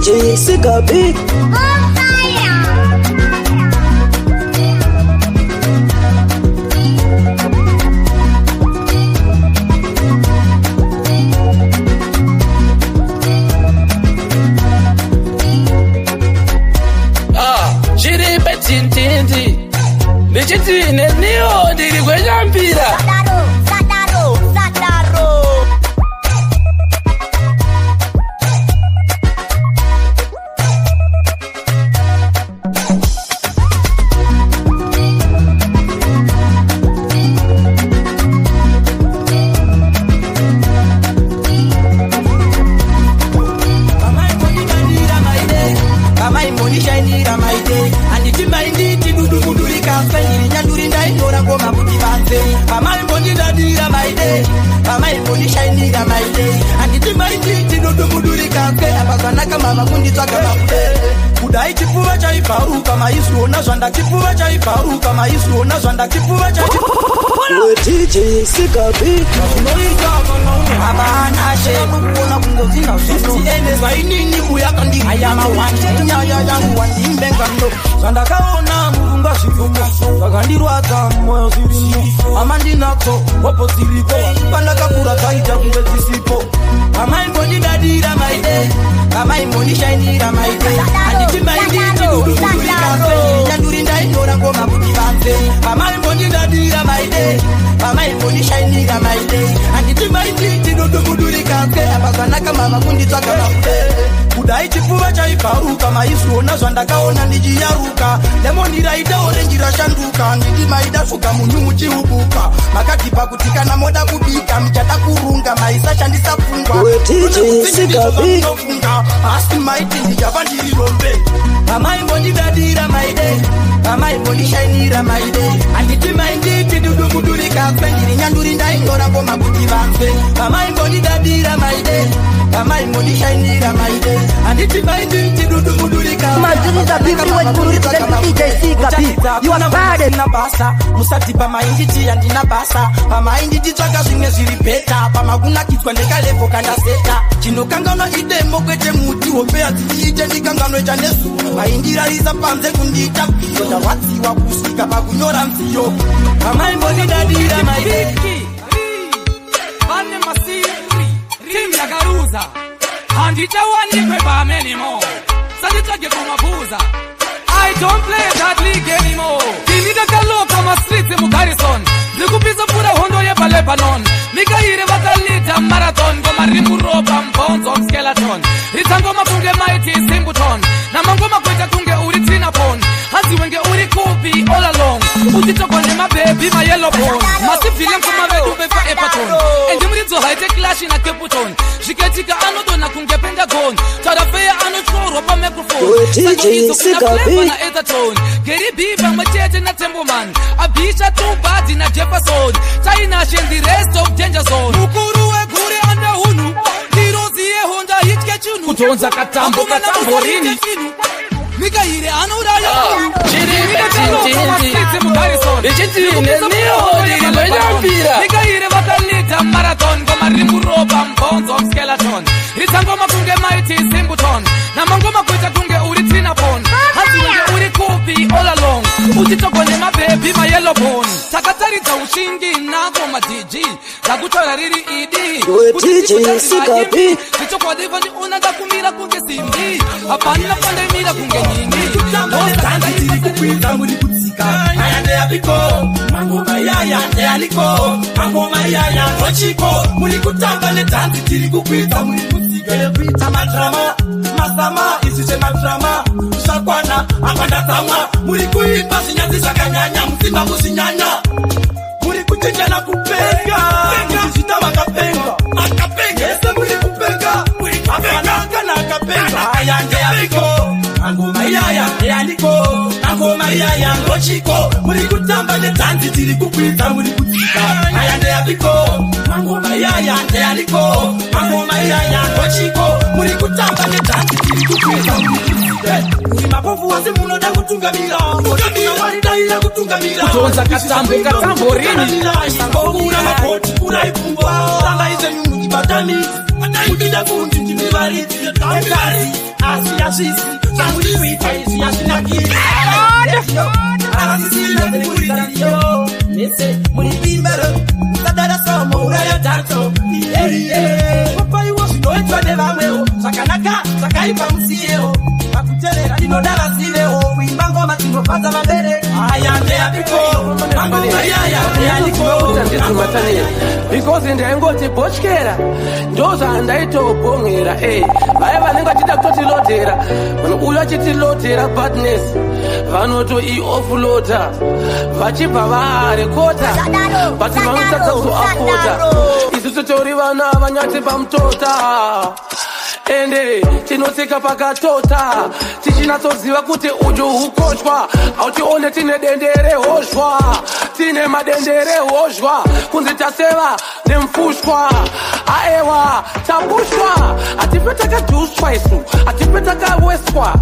DJ Sikabi. Chiripe tintindi ndichitine niyo ndiri kwenyambira Sataro Kudai chipuva chaiparuka maisuona zvanda chipuva chaiparuka maisuona zvanda chipuva DJ Sikabi. Abana shemu kuona kungozina zvisi ene zvainini kuyakandi ayama wanje nyaya yangu wandimbenga ndo zvandakaona murunga zvifunga zvakandirwadza mwoyo zvirimo amandinako hopo dziriko pandakakura dzaita kunge dzisipo amaimbondidadira maide amaimbondishainira maide anditi mainditi dudumudurikafe nyanduri ndaindora ngoma kuti vanze amaimbondidadira maide amaimbondishainira maide anditi mainditi dudumudurikafe apazvanaka mama kunditsvaka makude kudai chipuva chaiparuka maizviona zvandakaona ndichiyaruka lemondiraita orenji rashanduka nditi maida svuka munyu muchiubuka makatipa kuti kana moda kubika muchada kurunga maisashandisa pfungwa asi maiti ndichava ndiri rombe amaimbondidadira maide amaimbondishainira maide anditi mainditi dudumudurikafe ndiri nyanduri ndaindora ngoma kuti vanze amaimbondidadira maide amaimbondishainira maide anditi mainditi dudumudurikafe You are bad na basa musati pamainditi yandina basa pamainditi tsvaka zvimwe zviri beta pamakunakidzwa ndekalepo kandaseta chinokanganwa idemo kwete muti hope hadziite ndikanganwe chanesu maindirarisa panze kundiita bhiyo ndarwadziwa kusvika pakunyora nziyo amaimbondidadira maideki vane masiri timu yakaruza handichawanikwe pamenimo sanditsvage kumabuza I don't play that league anymore. Tinida kaloka ma streets mu Garrison. Ndikupisa pura hondo ye pa Lebanon. Mikaire vakalita marathon ngoma rimuroba mbonzo skeleton. Ritangoma kunge mighty simbuton. Na mangoma kweta kunge uri tina pon. Hazi wenge uri kupi all along. Utitokone ma baby ma yellow bone. Masifile kuma vedu befa epaton. Endimrizo haite clash na keputon. Shiketika anodona kunge pentagon. Tarafea anochoro pa microphone. DJ Sikabi. Na Ethertone, Gary Beaver, Machete na Tembo Man, Abisha two bad in a Jefferson, China and the rest of Danger Zone. Mukuru e Guri anda hunu, Hirozi e Honda hit ketchunu, Kutonza katambo katamborini. Mikaire anuraya, Nika Tinti, Mugarison, Mikaire vakalita marathon, Goma rimuroba mbonzo skeleton, Ritangoma kunge mighty simbuton, Namangoma kweta kunge uritina pon, Hati wenge uri kupi all along, Utitokone ma baby ma yellow bone, Takatari za ushingi nako ma DJ, Takutora riri idi, DJ Sikabi. Vitoko devani unaga kumira kunge simbi, Apana pandemira kunge nyingi, Tanzi tiri kukwita muri kutsika ayande abiko mangoma yaya aliko mangoma yaya rochiko muri kutamba ne tanzi tiri kukwita muri kutsika yekuita madrama masama isise madrama sakwana akandatsamwa muri kuimba sinyazi zakanyanya mzima musinyanya muri kuchenjana kupenga muzita makapenga ese muri kupenga muri kupenga kana kapenga ayande abiko Angoma yaya aliko Angoma yaya rochiko muri kutamba ne tanzi tiri kukwita muri kutsika ayande abiko Angoma yaya aliko Angoma yaya rochiko muri kutamba ne tanzi tiri kukwita muri kutsika muri mapofu wase munoda kutungamira munoda walida kutungamira Kutonza katambo rini Ngokuna mapoti kuna ipumbwa Tanga ize nyungu kibatami Kudida kundi njimivari Tangari Asia Shisi, Samuri Wita, Asia Shinaki. Asisina Yo, Missy, Munibimero, Sadara Somo, Raya Tato, Papa, you was going to never Sakanaka, Sakai Pamsio, Pakutele, you know that I see the we mango Matino Patamade. I am there because in the Angoti Bochkera, those are Naito Pongera, I have never did a totilotera, when Ulachiti Lotera, badness, Vanoto E. Offloader, Vachipa, Rekota, but Mamata to Apota, is the Toriva Vanyati Pamtota. Ende tinoseka pakatota tichinazoziva kuti uju hukoshwa autione tine dendere hoshwa tine madendere hoshwa kunzi taseva nemfushwa aewa tabushwa atipetakadushwa isu atipetakakweswa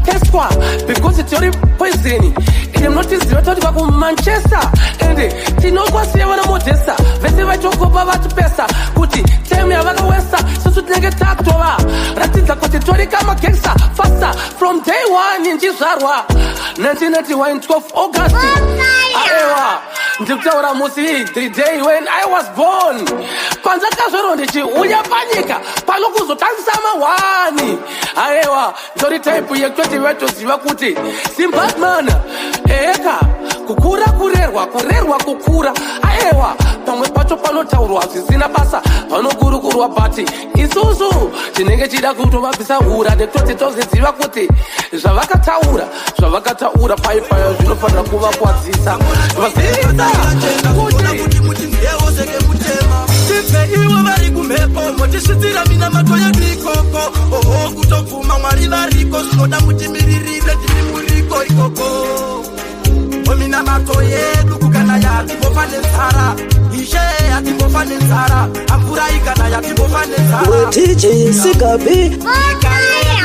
teswa because tori poison ine mnotiziva toti vakumanchester ende tinokwasiyewa namodhesa vese vaitokopa vatu pesa kuti temu yavakawesa susu tinenge takutova ratidza kuti tori kama gangster faster from day one inchizvarwa 1991 12 August aewa ndikutaura musi the day when I was born panzakazvero ndichiuya panyika panokuzotangisa mawani aewa ndori type yekutoti vatoziva kuti simbatman eka kukura kurerwa kukura aewa pamwe pacho panotaurwa zvisina basa panokurukurwa bati isusu tinenge chida kutovabvisa hura nekutoti toziziva kuti zvavakataura paipayo zvinofanira kuvakwadzisa vazivisa kuti mutindewo seke mutema tipe iwe vari kumhepo motisvitsira mina matoya tikoko oho kutopfuma mwari variko zvinoda mutimiririre tiri muriko ikoko omina mato yedu kukana yatibofa nenzara ishe yatibofa nenzara amvura ikana yatibofa nenzara DJ Sikabi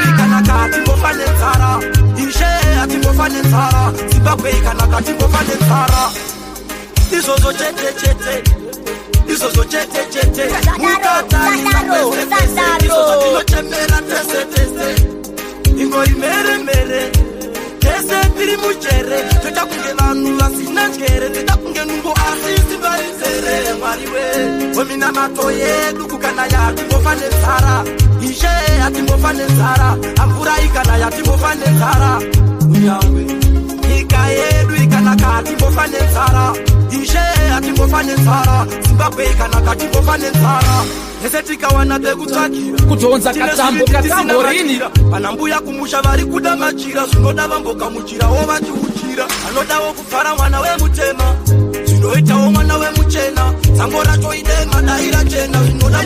ikana katibofa nenzara ishe yatibofa nenzara Zimbabwe ikana katibofa nenzara izozo chete mukataisa kwese izozo tinochemera tese ingori mere tese tiri muchere toita kunge vanhu vasina njere toita kunge nungo asisi varizere mwariwe omina mato yedu kukana yatimbofa nenzara ishe yatimbofa nenzara amvura ikana yatimbofa nenzara unyangwe nyika yedu ikana katimbofa nenzara ishe yatimbofa nenzara Zimbabwe ikana katimbofa nenzara ese tikawana pekutsvakira kutonza katambo rini vanambuya kumusha vari kuda machira zvinoda vambokamuchirawo vachiuchira anodawo kufara mwana wemutema zvinoitawo mwana wemuchena sango racho idema daira chena zvinoda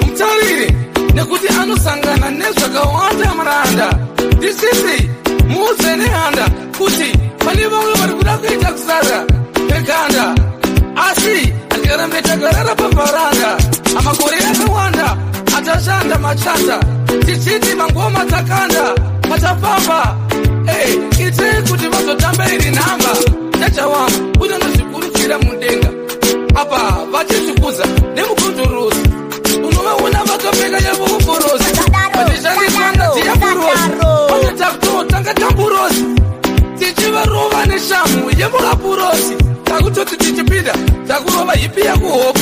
mutariri nekuti anosangana nezvakawanda maranda ndisisi muudze nehanda kuti pane vamwe vari kuda kuita kusara peganda asi akarametagarara pabharanda amakore akawanda atashanda machanda tichiti mangoma takanda patapamba itei kuti vazotamba iri nhamba tachawangu unonozvikurukira mudenga apa vachizvikuza nemukondorosi unovaona vakapfeka yavokorosi vatishandiswanga tiyamburosi vanetakutotanga tamburosi tichivarova neshamu yemurapurosi takutoti tichipinda takurova hipi yakuhopu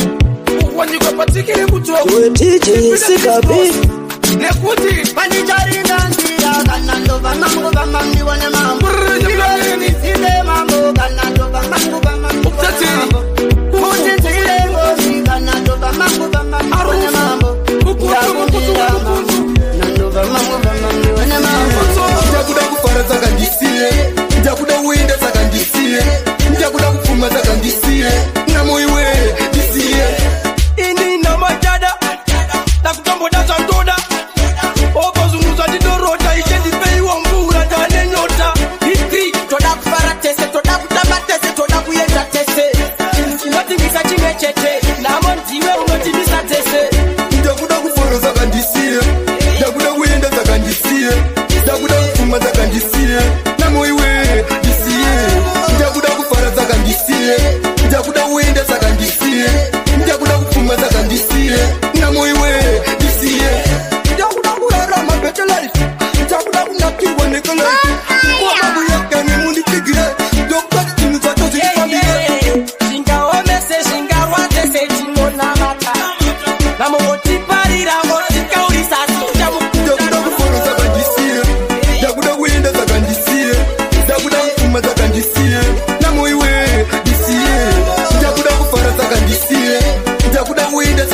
kuwanikwa patikiri kutoku DJ Sikabi nekuti panicharinda nzira kana ndova mangu vamambiwane mambo ivezisile mambo kana ndova mangu vamambiwane mambo kutitile ngozi kana ndova mangu vamambiwane mambo ndakundira mambo nandova mangu vamambiwane mambo ndakuda kufara saka ndisiye ndakuda uenda saka ndisiye ndakuda kupfuma saka ndisiye namoiwe ndisiye ini namajada ndakutomboda zvandoda okozunguza ndidorota ishe ndipeiwa mvura tane nyota ikri toda kufara tese toda kutamba tese toda kuenda tese unotingisa chimwe chete namo ndiwe unotimisa tese ndakuda kufara saka ndisiye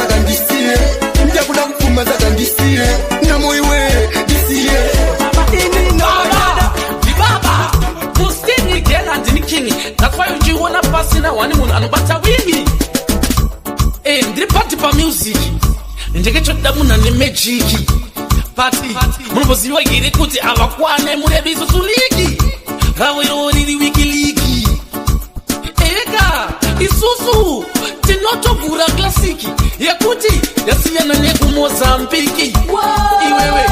saka ndisiye ndakuda kufuma saka ndisiye namoiwe ndisiye Baba Mustingi gena ndini king. That's why you wanna pass in a one moon and bata wingi. Ndiri party pa music. Ndekecho damuna ne magic. Party munoziwa gere kuti avakwane murebizo tuligi. Rawe yori wikiligi. Ega isusu tinotovura klasiki yekuti yasiyana neku Mozambiki. Iwewe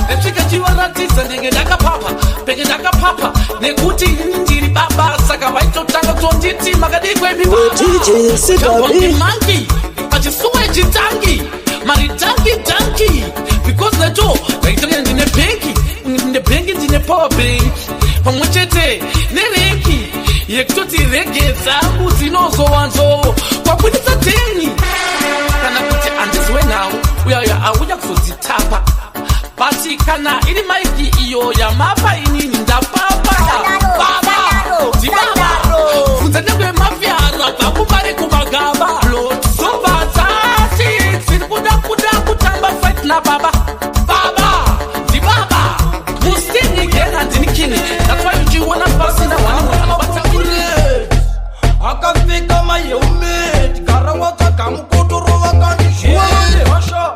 ndasvika chivaratidza ndenge ndakapapa penge ndakapapa nekuti ndiri baba saka vaitotanga kutonditi makadikwemimangi achisuwe chitangi maritangi because nacho ndaitanga ndine bhengi ndine power bank pamwe chete nerenki yekutoti rege dzangu dzinozowanzo kwabudisa teni kana kuti handiziwe nawo uyauya auya kuzodzitapa basi kana iri maiki iyo yamapa inini ndapapa baba ndibaba funza ndekwe mafyara dzakubare kumagaba zobadzasi dziri kuda kutamba fight nababa ndibaba mustingi gena ndini king. That's why you wanna pass in a one akafika mayeumet garawa kakamukotoro vakandishie hasha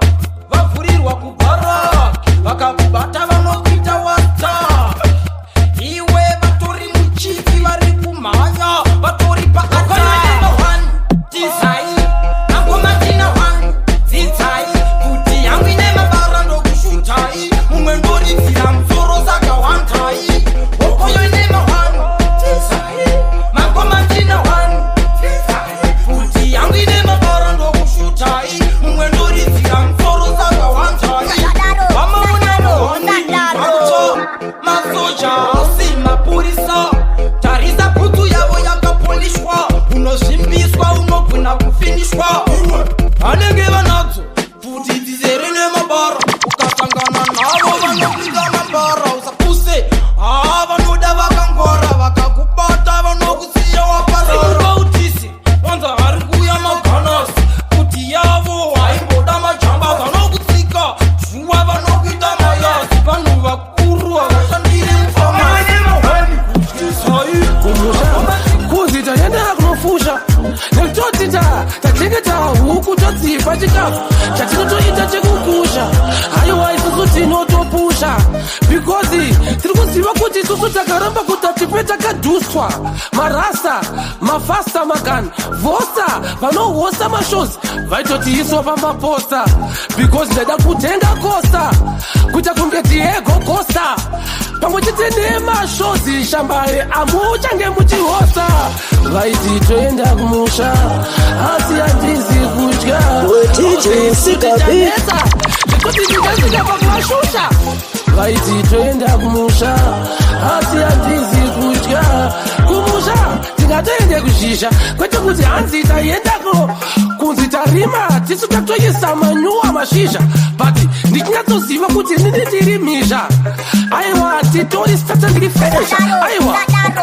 vafurirwa kubhara vakakubata vanopita wata iwe vatori muchifi vari kumhanya vatori paataivan tizai nakomatina wan dzidzai kuti yangu ine mabara ndokushutai mumwe ndoritsira musoro saka wantai okoyo ine mawan tizai makomatina wan anenge vanadzo futi dzizere nemabara ukasangana navo vanopinda mabara usapuse vanoda vakangwara vakakubata vanokusiya waparara utisi vanza vari kuya maganasi kuti yavo haimboda majamba vanokutsika zuva vanokuita mayazi vanhu vakuru havashandiri mufamani kuzita yendera kunofusha nekutotita tachengeta huku todzipa chikafu chatinotoita chekukusha haiwa isusu tinotopusha because tiri kuziva kuti isusu takaramba kutatipe takadhuswa marasta mafasta magani vosta vanohosta mashozi vaitoti iso pamaposta because ndada kutenga kosta kuita kunge diego costa pamwe chete nemashozi shambaye amuchange muchihosta vaiti toenda kumusha asi handizi kudya nekuti ndingasvika pakumashusha vaiti toenda kumusha asi handizi kudya kumusha tingatoende kuzhisha kwete kuti hanzi taiendako kunzi tarima tisu tatoisa manyuwa mashizha but ndichinatsoziva kuti nini tiri mhizha aiwa titori sitata ndiri fesha aiwa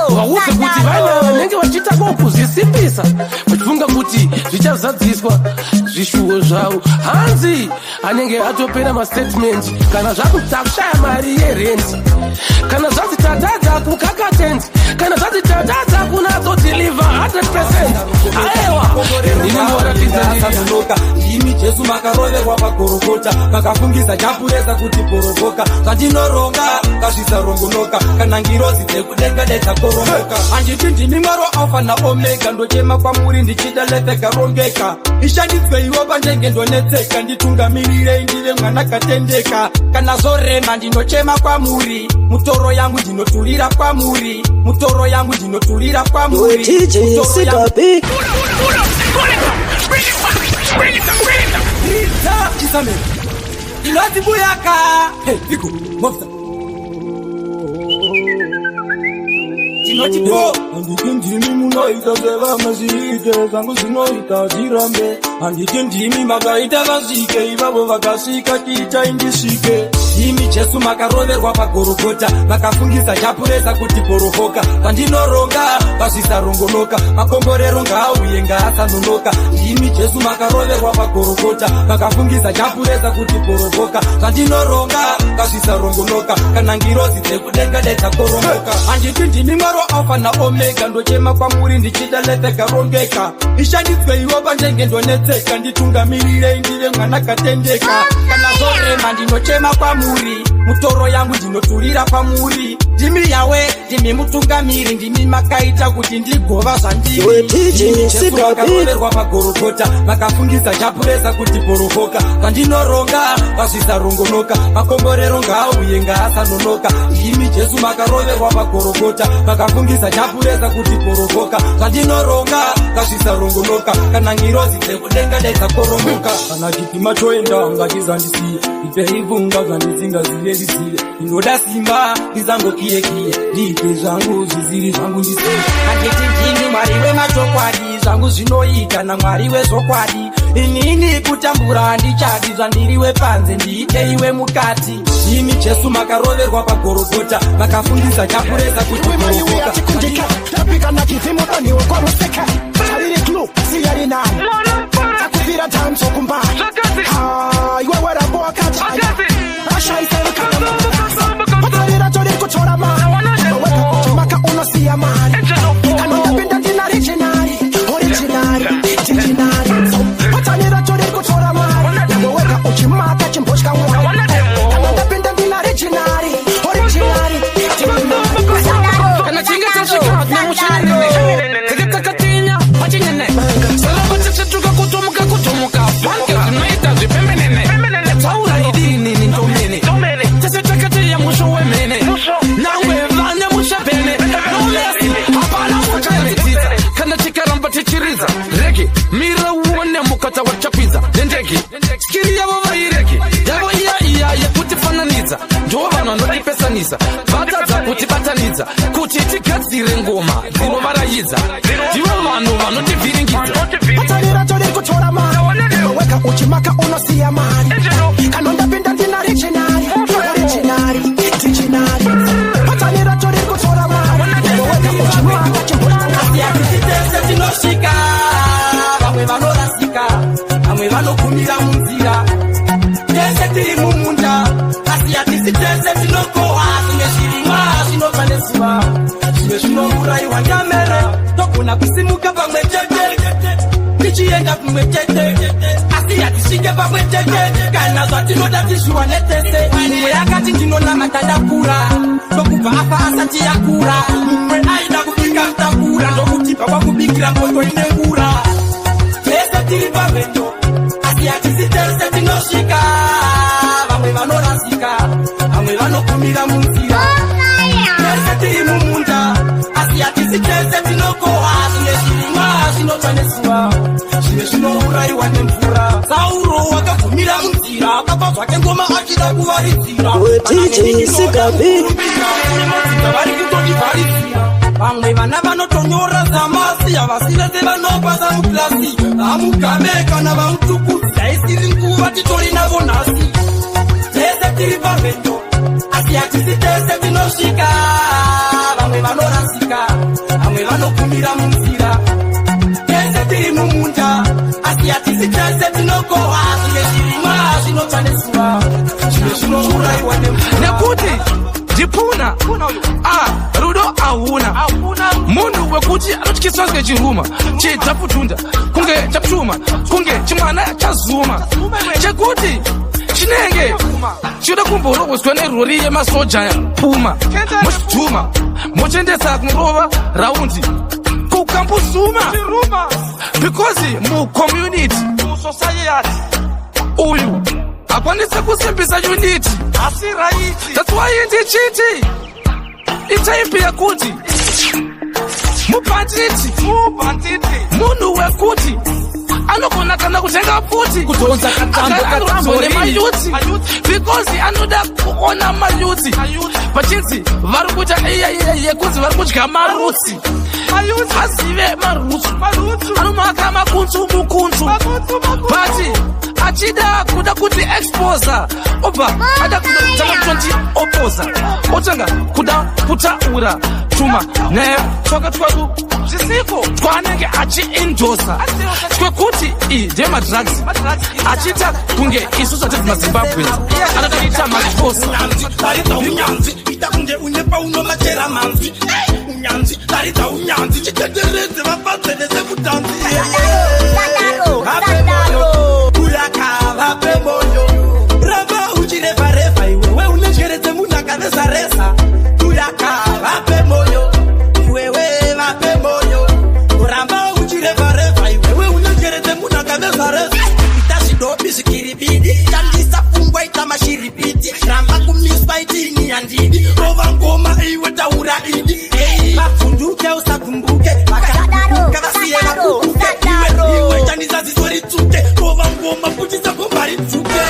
vauze kuti vaina vanenge vachiitako kuzvisimbisa vachifunga kuti zvichazadziswa zvishuwo zvavo hanzi anenge atopera mastatement kana zvakushaya mari yerenti kana zvazi tatadza kukakatendi kana zvazi tatadza kunatsodhiliva 100%. aiwa ndinoratidzaasanonoka imi jesu makaroverwa pagorogota makafungisa japuresa kuti porovoka zvandinoronga ngazvisarongonoka kana ngirozi dzekudenga dedzakoromoka handiti ndimi mwaro alfa naomega ndochema kwamuri ndichida lefega rongeka ishandidzweiwo pandenge ndonetseka nditungamirirei ndive mwana katendeka kana zorema ndinochema kwamuri mutoro yangu ndinoturira kwamuri mutoro yangu ndinoturira kwamuri chisamera inoti buyaka iko mofta tinotipo handiti ndimi munoita sevamazviite zangu zvinoita zvirambe handiti ndimi makaita vasvike ivavo vakasvika tiitai ndisvike ndimi Jesu makaroverwa pagorogota makafungisa chapuresa kuti borokoka pandinoronga pazvisarongonoka makomborero ngaauye ngaasanonoka ndimi Jesu makaroverwa pagorogota makafungisa chapuresa kuti borokoka pandinoronga pazvisarongonoka kana ngirozi dzekudenga dedzakoromoka handiti ndimi Mwari Alfa naOmega ndochema kwamuri ndichida letegarongeka ishandidzwe iwo pandenge ndonetseka nditungamirire ndive mwana katendeka kana zorema ndinochema kwamuri mutoro yangu ndinoturira pamuri ndimi yawe ndimi mutungamiri ndimi makaita kuti ndigova zvandiri Jesu makaroverwa pagorogota makafungisa chapuresa kuti borokoka pandinoronga pazvisarongonoka makomborero ngaauye ngaasanonoka ndimi Jesu makaroverwa pagorogota makafungisa chapuresa kuti borokoka pandinoronga pazvisarongonoka kana ngirozi dzekudenga dedzakoromoka kana chipima choenda ngachizandisiye ipeivunga zvandisingaziverizive inoda simba ndizangokiyekiye ndiite zvangu zviziri zvangu ndisiye handiti ndini Mwari wemachokwadi zvangu zvinoita naMwari wezokwadi inini kutambura handichadi zvandiriwe panze ndiite iwe mukati ndimi Jesu makaroverwa pagorogota makafundisa chapuresa kuti borokoka tapika na kivimudaniwe kwaruseka tariri klu siyari nani takuvira tanzo kumba iwe weraboa kachaya ashaiseukaa patarira tori kutora mari weka kuchimaka unosiya mari kanondapinda ndina originari patarira tori kutora mari weka uchimaka chimboshka mwana kanondapinda ndina originari kana chingata shikati na mushinene tekatakatina pachinyene salabatatuka kutomuka panke zinoita zvipembenene taura idini nindomene tesetakatiya musho wemene nawe vane mushapene nolesi hapana muchayaitita kana tikaramba tichiriza rege mira uone mukata wachapiza nendege skiri yavo vairege yavo iya yekutifananidza ndo vanhu vanotipesanisa vatadza kutibatanidza kuti tigadzire ngoma dzinovarayidza ndivo vanhu vanotivhiringidza patarira tori kutora mari weka uchimaka unosiya mari kanondapinda ndina originari patarira tori kutora mari weka uchimaka chimboshka tinosvika vamwe vanorasika vamwe vanogumira munzira tese tiri mumunda asi hatisi tese tinokohwa zvimwe zvirimwa zvinobva nezuva zvimwe zvinourayiwa nyamere togona kusimuka pamwe chete tichienda kumwe chete asi hatisvike pamwe chete kana zvatinoda tizviwane tese mumwe yakati ndinonamata ndakura ndokubva afa asati yakura mumwe aida kubika ndakura ndokutipa kwakubikira mboto ine ngura tese tiri pamhendo asi hatisi tese tinosvika vamwe vanorasika vamwe vanogumira munzira tese tiri mumunda asi hatisi tese tinokohwa zvimwe zvirimwa zvinobva nezuva zvimwe zvinourayiwa nemvura Sauro wakagumira munzira akapa zvake ngoma achida kuvaridzira vari kutotivharidzira vamwe vana vanotonyora zamasi havasi vese vanopasa muklasi vamugame kana vamutukudzi daisiri nguva titori navo nhasi tese tiri pamhendo asi hatisi tese tinosvika vamwe vanorasika vamwe vanogumira munzira tese tiri mumunda asi hatisi tese tinokohwa zvimwe zvirimwa zvinobva nezuva zvimwe zvinourayiwa nekuti ndipuna rudo ahuna munhu wekuti anotyiswa ngechiruma chedzaputunda kunge chaputuma kunge chimwana chazuma chekuti chinenge chida kumborogoswa nerori yemasoja puma mochituma mochendesa kumurova raundi kukambuzuma because mucommunity musociety uyu akwanise kusimbisa unity asi right that's why ndichiti itaipi yekuti mubhanditi munhu wekuti anogona kana kutenga futi kutonza katambo nemayuti because anoda kuona mayuti pachinzi vari kuita yekuti vari kudya marutsi azive marutsi anomaka makunzu mukunzu but achida kuda kuti exposer opa ada kutonti oposa otanga kuda kutaura tuma ne tsoka twadu zisiko twanenge achi-endorsa kwekuti ndema drugs achita kunge isusu ati maZimbabweans anatoita maposa unyanzi itakunge unepa unomachera manzi unyanzi tarita unyanzi chitetereze vapatseneze kutanzi vape moyo ramba uchirevareva iwewe unechereze munhu akavezaresa tuyaka vape moyo iwewe vape moyo ramba uchirevareva iwewe unechereze munhu akavezaresa itazvidobi zvikiribidi tandisa pfungwa ita mashiripiti ramba kumiswa itini yandidi rova ngoma iwe taura idi mapfunduke usagumbuke vakakuka vasiye vakukuke iwe chandisa zisoritsuke rova ngoma kutisa gomba ritsuke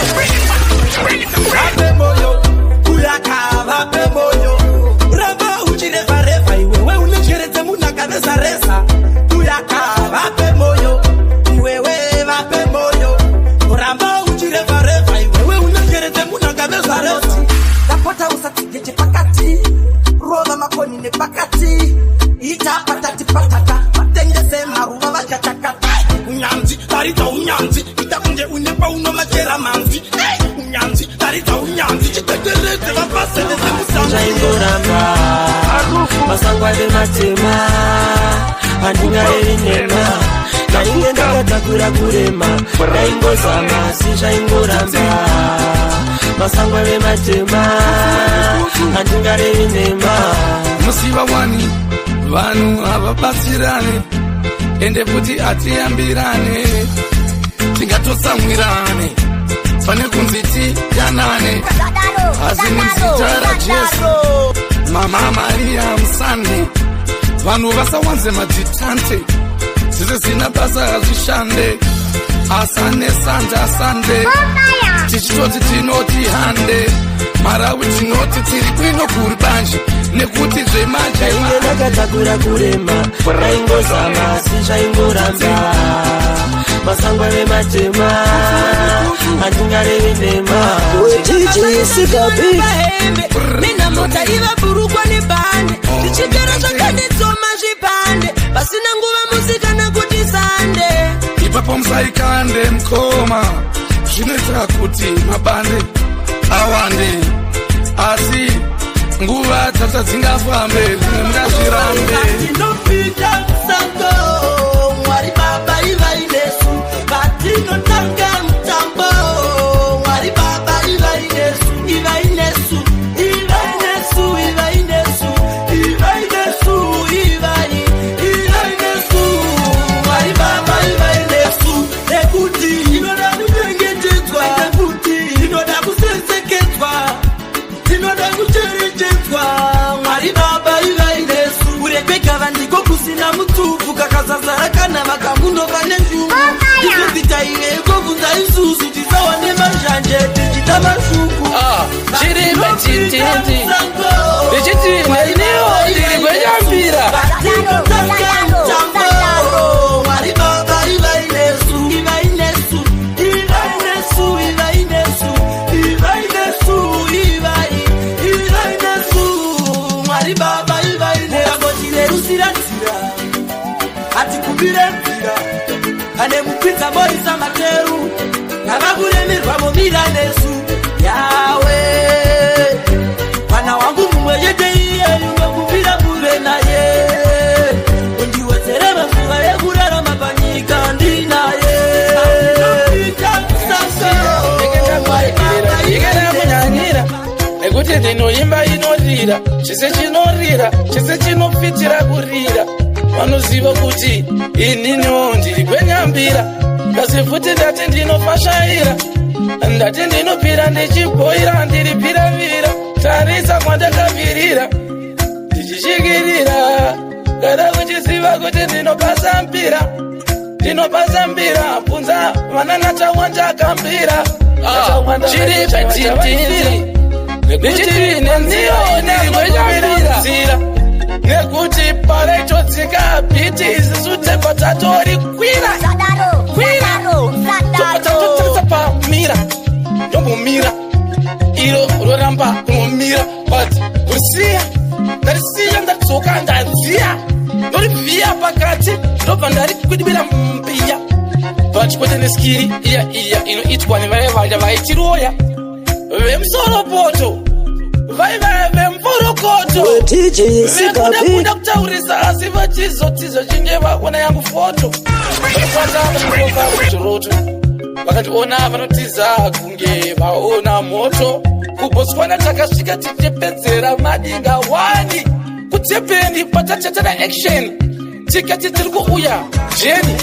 vape moyo kuyaka vape moyo ramba uchirevareva iwewe unecheredze munhu akavezaresa kuyaka vape moyo iwewe vape moyo ramba uchirevareva iwewe unecheredze munhu akavezaresa tapota usatigeche pakati rova makoni nepakati ita patati patata matengese maruva vachatakata unyanzi tarita unyanzi itakunge unepa unomachera manzi unyanzi tarita unyanzi chitetereze vapaseneze musanzaingoramba masangwa vematema handingaeri nema nainge ndakatakura kurema ndaingozama sizvaingoramba masangwa vematema handingaeri nema musiva wani vanhu havabatsirane ende kuti hatiyambirane tingatotsamwirane pane kunzi tiyanane asi muzita rajesu mama Maria Musande vanhu vasawanze madzitante zvese zina basa hazvishande asane sanja sande tichitoti tinoti hande marawi tinoti tiri kwino kuri banje nekuti zvemanje inge ndakatakura kurema ndaingozama sizvaingoramba masangwa vematema handingarevi nema mina mota iva burukwa nebhande tichigara zvakanditsoma zvipande pasina nguva musikana kuti sande ipapo musaikande mukoma zvinoitira kuti mabande awande asi nguva dzata dzingafambe zvimwe mungazvirambe tinopinda musango mwari baba ivainesu vatinotanga mutambo mwari baba ivainesu ivainesu ivainesu ivainesu ivainesu ivainesu mwari baba ivainesu nekuti inoda kuchengetedzwa nekuti inoda kusensekedzwa inoda kucherechedzwa mwari baba ivainesu urekwegava ndiko kusina mutupu kakazazara kana vakamunova nezvungu izozita iveiko kunza isusu tisawane mazhanje tichita mashuku chiri pachitindi ichiti mainiwo ndiri kwenyambira mwari baba ivainesu ivainesu ivainesu ivainesu ivainesu ivainesu mwari baba ivainesu agotilerusiratsira atikubire mvira ane mupinza boisa materu navakuremerwa momira nesu yawe mwana wangu mumwe yete iye yungekubira kure naye undiwedzere mazuva yekurarama panyika ndinaye ikanakunyanyira nekuti ndinoimba inorira chese chinorira chese chinofitira kurira vanoziva kuti ininiwo ndiri kwenyambira kasi futi ndati ndinofashaira ndati ndinopira ndichibhoira ndiripiravira tarisa kwandakavirira ndichishikirira kada kuchiziva kuti ndinopasa mpira bvunza vananata wandakambira chiri petitiri nekuti nenziyo ndiri kwenyambira nekuti paraitodzika bhiti isisu tebva tatori kwira tobva tatotarisa pamira ndobva ndari kudibira mumbiya vachikwete neskiri iya inoitwa nevaivaya vaitiroya vemusoro poto vemuporokoto vekuda kutaurisa asi vachizotizo chinge vaona yangu foto vakataaairoto vakationa vanotiza kunge vaona moto kubotswana takasvika tichipedzera madinga 1 kutependi patachatana action tikati tiri kuuya jeni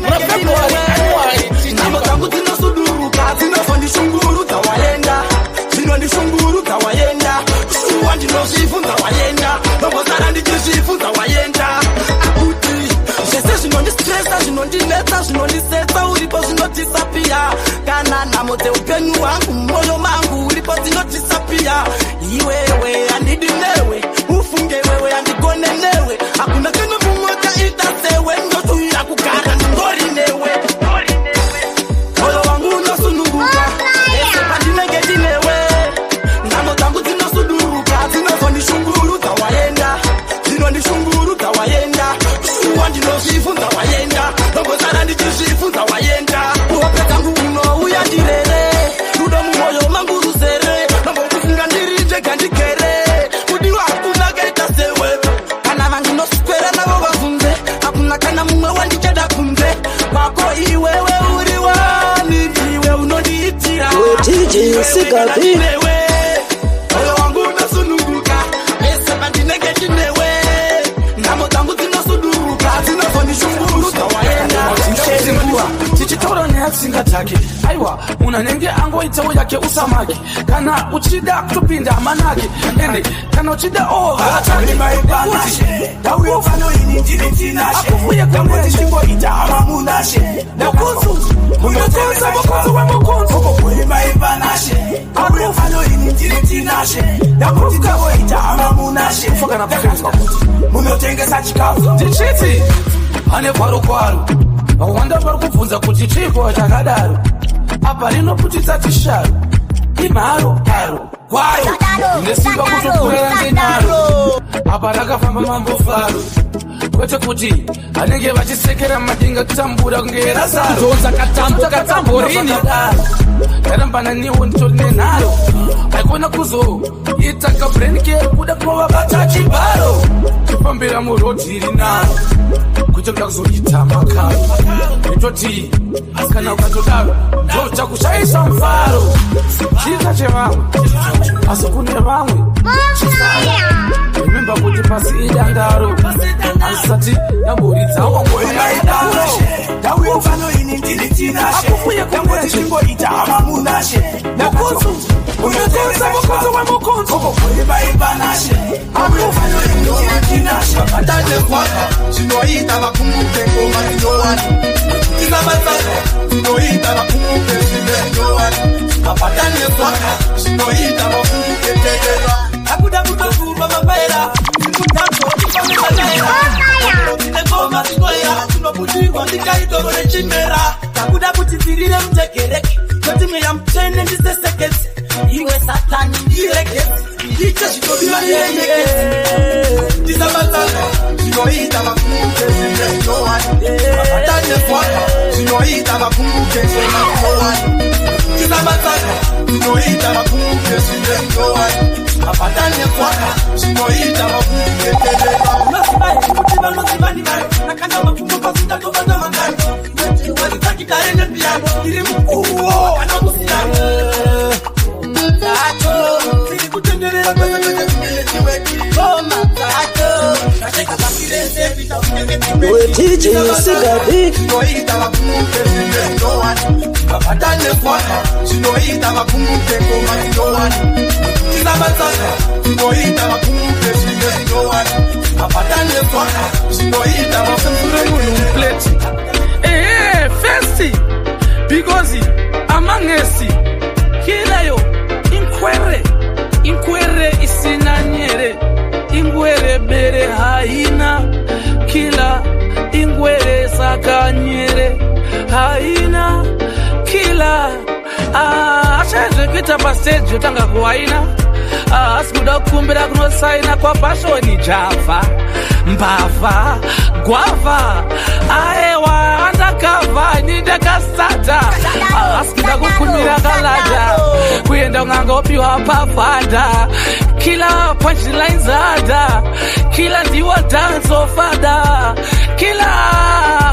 muna february anuwai nyama dzangu dzinosuduruka dzinofandishungurudza waenda dzinondishungurudza waenda shuwa ndinozvibvunza waenda ndombosara ndichizvibvunza waenda akuti zvese zvinondistresa zvinondinetsa zvinondisetsa uripo zvinotisapia kana nhamo dzeupenyu hwangu mumwoyo mangu uripo dzinotisapia iwewe handidi newe ufunge wewe handigone newe hakuna kana mumwe kaita sewe ndotuira kugara ndingori newe moyo wangu unosununguka ese pandinenge ndinewe nhamo dzangu dzinosuduruka dzinozondishungurudza waenda dzinondishungurudza waenda shuwa ndinozvibvunza waenda ndombosara ndichizvibvunza waenda kuhope dzangu unouya ndirere rudo mumwoyo mangu ruzere nombokufunga ndiri ndega ndigere kudiwa hakuna kaita sewe kana vanginoswera navo vazunze hakuna kana mumwe wandichada kunze kwako iwewe uri wani ndiwe unondiitira iwewe moyo wangu unosununguka ese pandinenge ndinewe nhamo dzangu dzinosuduruka dzinozondishungurudza waenda tichitaura neatsinga dzake aiwa munhu anenge angoitawo yake usamake kana uchida kutopinda hamanake ende kana uchida akufuye kamutingoita hamamunashe mukunzu wemukunzu fakana munotengesa chikafu tichiti ane kwaro vawanda vari kubvunza kuti chiiko chakadaro apa rinoputisa tisharu imharo kwayo nesimba kutopurira ndenaro apa rakafamba mambofaro kwete kuti vanenge vachisekera madinga kutambura kunge rasarozonza katamborini yarambana niwo nditori nenharo aikona kuzoita kabrenke kuda kunovabata chibharo chifambira murodhiri naro kuita kuda kuzoita makaro itoti kana ukatodaro ndochakushayisa mufaro chiita chevamwe asi kune vamwe rememba kuti pasi idandaro asati yamboridzawo akufuye kungoita hamamunashe mukunzu mukunzu wemukunzu atanekwaka zvinoita vakumbuke ngoma ndinowani tinamatsaza zvinoita vakumbuke zvinendowani apatanekwaka zvinoita vakumbuke tekerwa akuda kutozurwa mabaira ngoma zvinoira zvinobudirwa ndikaitoro nechimera takuda kuti dzirire mutegereke totimweya mutsvene ndiseseketse iwe satani ndiregetse ndicho zvinodiwa ndiregetse tisamatsaza zvinoita vakumbuke zvinendowani apatanekwaka zvinoita vakumbuke zvinendowani tisamatsaza zvinoita vakumbuke zvinendowani apatanekwaka zvinoita vakumbuke tekerwa unoziva here kuti vanoziva ndivai nakanda mapfumbo pasindatobata makani wazitsakidare nepiyano iri mukuwo kana kusiyana dzacho dziri kutenderera kwezveeziwekoma dzacho zvinoita vakumbuke zvinendowani apatanekwaka zvinoita vakumbuke ngoma ndinowani tisamatsaza zvinoita vakumbuke zvinendowani apatanekwaka zvinoita vakumbuke mupleti festi because amangesi kilayo inkwere isina nyere ingwere bere haina kila ingwere sakanyere haina kila achezveke kupita pastage yotanga kuwaina asi kuda kukumbira kunosaina kwa pashoni java mbavha gwavha aewa andakavha nindakasata asi kuda kukumbira kalada kuenda ungangopiwa pafada kila punchlines ada kila ndiwa dance ofada kila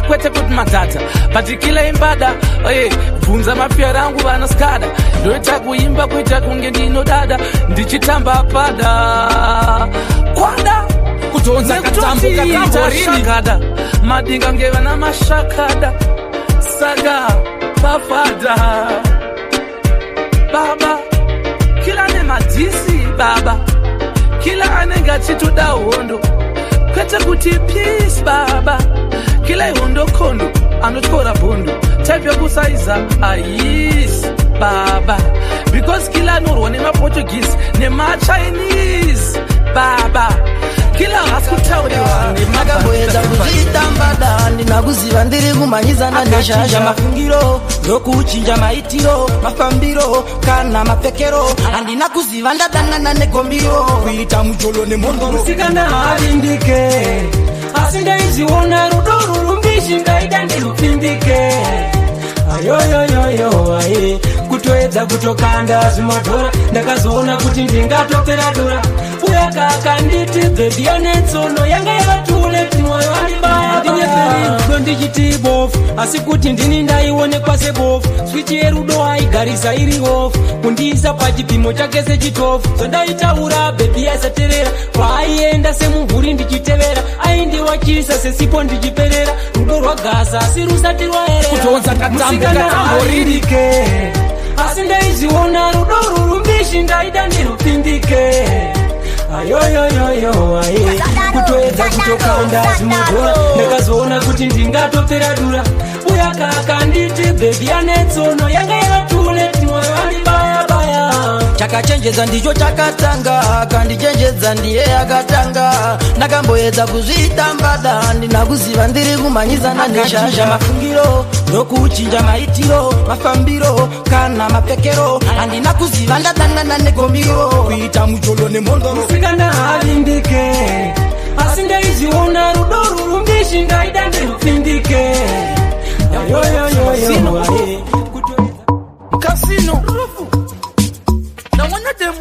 kwete kuti matata but kila imbada bvunza mapya rangu vanoskada ndoita kuimba kuita kunge ndinodada ndichitamba pada kwada kutonza katambo kakamborinikada madinga ngevana mashakada saga pafada baba kila nemadisi baba kila anenge achitoda hondo kwete kuti peace baba kila ihondo kondo anotora bondo type yokusaiza ayis baba because kila anorwa nemaportuguese nemachinese baba kila hasikutauriwa nemakamboedza kuzvitambada ndinakuziva ndiri kumhanyizana neshasha mafungiro ndokuchinja maitiro mafambiro kana mapfekero handina kuziva ndadangana negombiro kuita mujolo nemondoro musikana havindike asi ndaiziona rudo rurumbishi ndaida ndirupindike ayoyoyoyo aye kutoedza kutokanda zvimadhora ndakazoona kuti ndingatopera dora uya kakanditi bhebhi yanetsono yanga yavatule mwoyo wandibaya ndinyeperudo ndichiti bofu asi kuti ndini ndaionekwa sebofu swichi yerudo aigarisa iri ofu kundiisa pachipimo chake sechitofu zondaitaura bhebhi yasaterera kwaaienda semumvuri ndichitevera aindiwachisa sesipo ndichiperera rudo rwagasa asi rusati rwaereramusikanaoririke asi ndaiziona rudo rurumbishi ndaida ndirupindike ayoyoyoyo aye kutoedza kutokanda zimodhora ndakazoona kuti ndingatopera dura uya kakanditi bhebhi yanetsono yanga yavatule mwoyo wandibayabaya chakachenjedza ndicho chakatanga kandichenjedza ndiye akatanga ndakamboedza kuzvitambada ndinakuziva ndiri kumhanyizana neshasha mafungiro ndokuchinja maitiro mafambiro kana mapfekero handina kuziva ndadangana negombiro kuita mujolo nemondoro musikana havindike asi ndaiziona rudo rurumbishi ndaida ndirupindike ayoyoyoyo kasino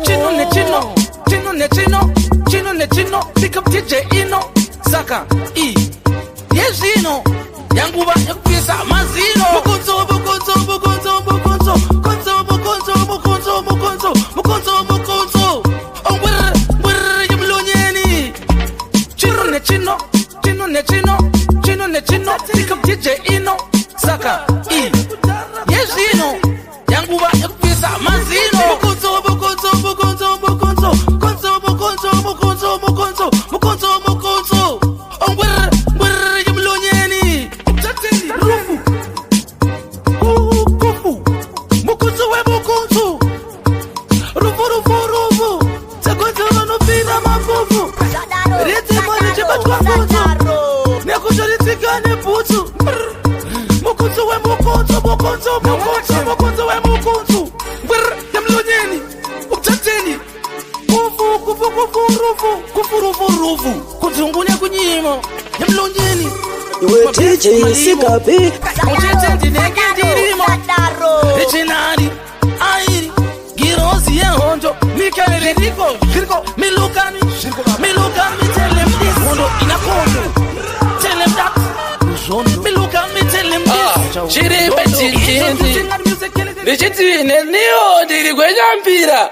chino nechino chino nechino chino nechino pick up DJ ino saka yezvino yanguva yekupisa mazino mukonzo mukonzo mukonzo mukonzo konzo mukonzo mukonzo mukonzo mukonzo mukonzo ongwere ngwere yemlonyeni chino nechino chino nechino chino nechino pick up DJ ino saka yezvino yanguva yekupisa mazino mukonzo mukonzo mukonzo mukonzo konzo mukonzo mukonzo mukonzo mukonzo mukonzo ongwere ngwere yemlonyeni utateni rufu kufu mukonzo wemukonzo rufu rufu rufu sekonzo vanopinda mafufu ritimo richibatwa konzo nekuti ritsikane bhutsu mukonzo wemukonzo mukonzo mukonzo mukonzo wemukonzo ngwere yemlonyeni utateni kufu kufu kufu rufu kufu rufu rufu kudzungune kunyimo yemlonyeni iwe DJ Sigabi uchete ndinenge ndirimo echinari airi girozi yehondo mikaliriko milukani tell him this hondo inakondo tell him that milukani tell him this chiripe chintindi ndichiti neniyo ndiri kwenyambira